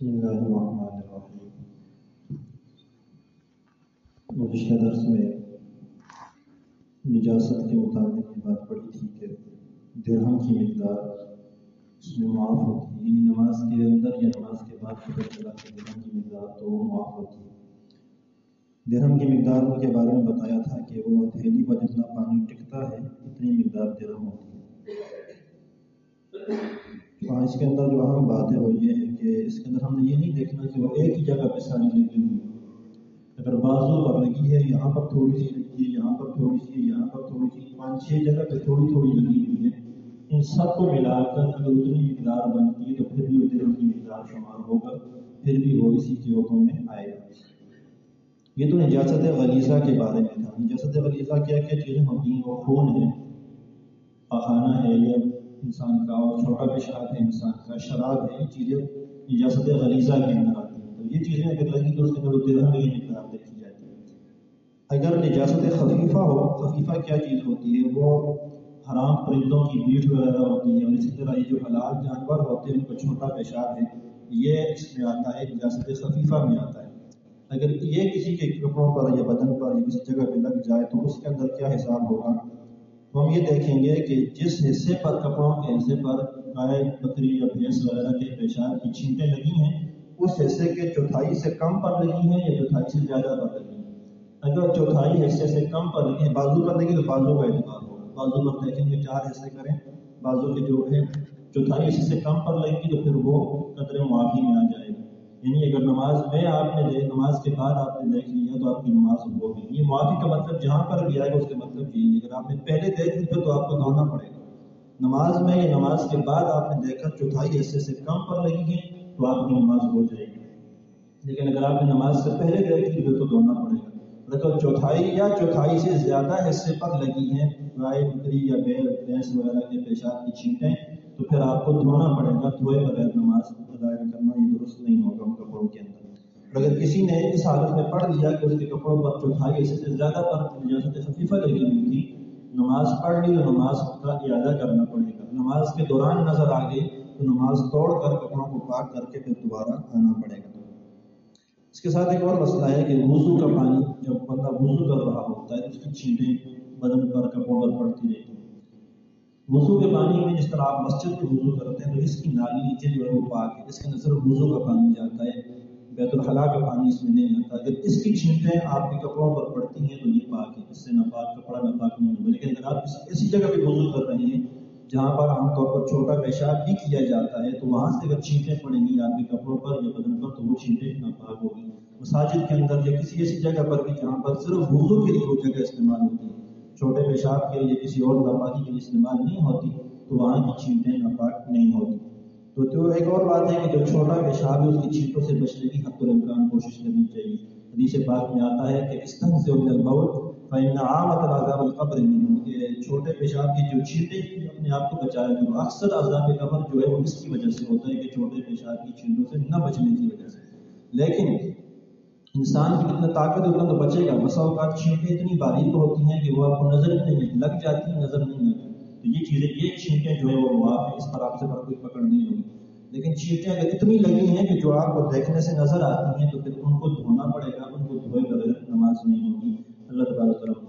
بسم اللہ الرحمن الرحیم۔ گزشتہ درس میں نجاست کے متعلق یہ بات پڑھی تھی کہ درہم کی مقدار اس میں معاف ہوتی ہے، یعنی نماز کے اندر یا نماز کے بعد پتہ چلا کہ درہم کی مقدار تو معاف ہوتی ہے۔ درہم کی مقدار کے بارے میں بتایا تھا کہ وہ ہتھیلی پر جتنا پانی ٹکتا ہے اتنی مقدار درہم ہوتی ہے۔ اس کے اندر جو اہم بات ہے وہ یہ ہے کہ اس کے اندر ہم نے یہ نہیں دیکھنا کہ وہ ایک ہی جگہ پہ ساری لگی ہوئی ہے۔ اگر بازو پر لگی ہے، یہاں پر تھوڑی سی لگی ہے، یہاں پر تھوڑی سی، یہاں پر تھوڑی سی، 5-6 جگہ پہ تھوڑی تھوڑی لگی ہوئی ہے، ان سب کو ملا کر اگر اتنی مقدار بنتی ہے تو پھر بھی وہ درہم کی مقدار شمار ہوگا، پھر بھی وہ اسی کے حکم میں آئے گا۔ یہ تو نجاست غلیظہ کے بارے میں تھا۔ نجاست غلیظہ کیا کیا چیزیں ہوتی ہیں؟ وہ خون ہے، پخانہ ہے، یا انسان کا اور چھوٹا پیشاب ہے، انسان کا شراب ہے، یہ چیزیں نجاست غلیظہ کے اندر آتی ہیں۔ تو یہ چیزیں اگر لگی تو اس کے اندر درہم کی مقدار دیکھی جاتی ہے۔ اگر نجاست خفیفہ ہو، خفیفہ کیا چیز ہوتی ہے؟ وہ حرام پرندوں کی بیٹ وغیرہ ہوتی ہے، اور اسی طرح یہ جو حلال جانور ہوتے ہیں ان کا چھوٹا پیشاب ہے، یہ اس میں آتا ہے، نجاست خفیفہ میں آتا ہے۔ اگر یہ کسی کے کپڑوں پر یا بدن پر یا کسی جگہ پہ لگ جائے تو اس کے اندر کیا حساب ہوگا؟ تو ہم یہ دیکھیں گے کہ جس حصے پر، کپڑوں کے حصے پر گائے، بکری یا بھینس وغیرہ کے پیشاب کی چھینٹیں لگی ہیں، اس حصے کے چوتھائی سے کم پر لگی ہیں یا چوتھائی سے زیادہ پر لگی ہیں۔ اگر چوتھائی حصے سے کم پر لگی ہیں، بازو پر لگی تو بازو کا اعتبار ہوگا۔ بازو پر دیکھیں گے 4 حصے کریں، بازو کے جو ہے چوتھائی حصے سے کم پر لگے گی تو پھر وہ قدر معافی میں آ جائے گا۔ یعنی اگر نماز میں آپ نے نماز کے بعد آپ نے دیکھ لیا تو آپ کی نماز ہوگی۔ یہ معافی کا مطلب جہاں پر بھی آئے گا اس کا مطلب یہی ہے، اگر آپ نے پہلے دیکھ لی تو آپ کو دھونا پڑے گا۔ نماز میں یا نماز کے بعد آپ نے دیکھا چوتھائی حصے سے کم پر لگی ہے تو آپ کی نماز ہو جائے گی، لیکن اگر آپ نے نماز سے پہلے دیکھ لی تو دھونا پڑے گا۔ اگر چوتھائی یا چوتھائی سے زیادہ حصے پر لگی ہیں گائے، بکری یا بیل، بھینس وغیرہ کے پیشاب کی چھینٹیں تو پھر آپ کو دھونا پڑے گا۔ دھوئے بغیر نماز ادا کرنا یہ درست نہیں ہوگا ان کپڑوں کے اندر۔ اگر کسی نے اس حالت میں پڑھ لیا کہ اس کے کپڑوں پر چوتھائی حصے سے زیادہ پر نجاست خفیفہ لگی ہوئی تھی، نماز پڑھ لی تو نماز کا اعادہ کرنا پڑے گا۔ نماز کے دوران نظر آ گئی تو نماز توڑ کر کپڑوں کو پاک کر کے پھر دوبارہ آنا پڑے گا۔ اس کے ساتھ ایک اور مسئلہ ہے کہ وضو کا پانی، جب بندہ وضو کر رہا ہوتا ہے تو اس کی چھینٹیں بدن پر، کپڑوں پر پڑتی رہتی ہیں۔ وضو کے پانی میں جس طرح آپ مسجد میں وضو کرتے ہیں تو اس کی نالی نیچے جو ہے وہ پاک ہے، اس کے اندر صرف وضو کا پانی جاتا ہے، بیت الخلاء کا پانی اس میں نہیں آتا۔ اگر اس کی چھینٹیں آپ کے کپڑوں پر پڑتی ہیں تو یہ پاک ہے، اس سے ناپاک کپڑا ناپاک نہیں ہوگا۔ لیکن اگر آپ ایسی جگہ پہ وضو کر رہے ہیں جہاں پر عام طور پر چھوٹا پیشاب بھی کیا جاتا ہے تو وہاں سے اگر چھینٹیں پڑیں گی آپ کے کپڑوں پر یا بدن پر تو وہ چھینٹیں ناپاک ہوگی۔ مساجد کے اندر یا کسی ایسی جگہ پر بھی جہاں پر صرف وضو کے لیے وہ جگہ استعمال ہوتی ہے، چھوٹے پیشاب کے لیے کسی اور ناپاکی کے لیے استعمال نہیں ہوتی، تو وہاں کی چھینٹیں ناپاک نہیں ہوتی۔ تو ایک اور بات ہے کہ جو چھوٹا پیشاب ہے اس کی چھینٹوں سے بچنے کی حد الامکان کوشش کرنی چاہیے۔ حدیث پاک میں آتا ہے کہ استنزع من البول فإن عامة العذاب القبر منه، کہ چھوٹے پیشاب کی جو چھینٹیں اپنے آپ کو بچایا کرو۔ اکثر عذاب قبر جو ہے وہ اس کی وجہ سے ہوتا ہے کہ چھوٹے پیشاب کی چھینٹوں سے نہ بچنے کی وجہ سے۔ لیکن انسان کی کتنا طاقت اتنا تو بچے گا۔ بسا اوقات چھینٹیں اتنی باریک ہوتی ہیں کہ وہ آپ کو نظر ہی نہیں لگ جاتی ہیں، نظر نہیں آتی۔ تو یہ چیزیں، یہ چھینٹیں جو ہے وہ معاف ہے، اس پر آپ سے کوئی پکڑ نہیں ہوگی۔ لیکن چھینٹیں اگر اتنی لگی ہیں کہ جو آپ کو دیکھنے سے نظر آتی ہیں تو پھر ان کو دھونا پڑے گا، ان کو دھوئے بغیر نماز نہیں ہوگی۔ اللہ تبارک و تعالیٰ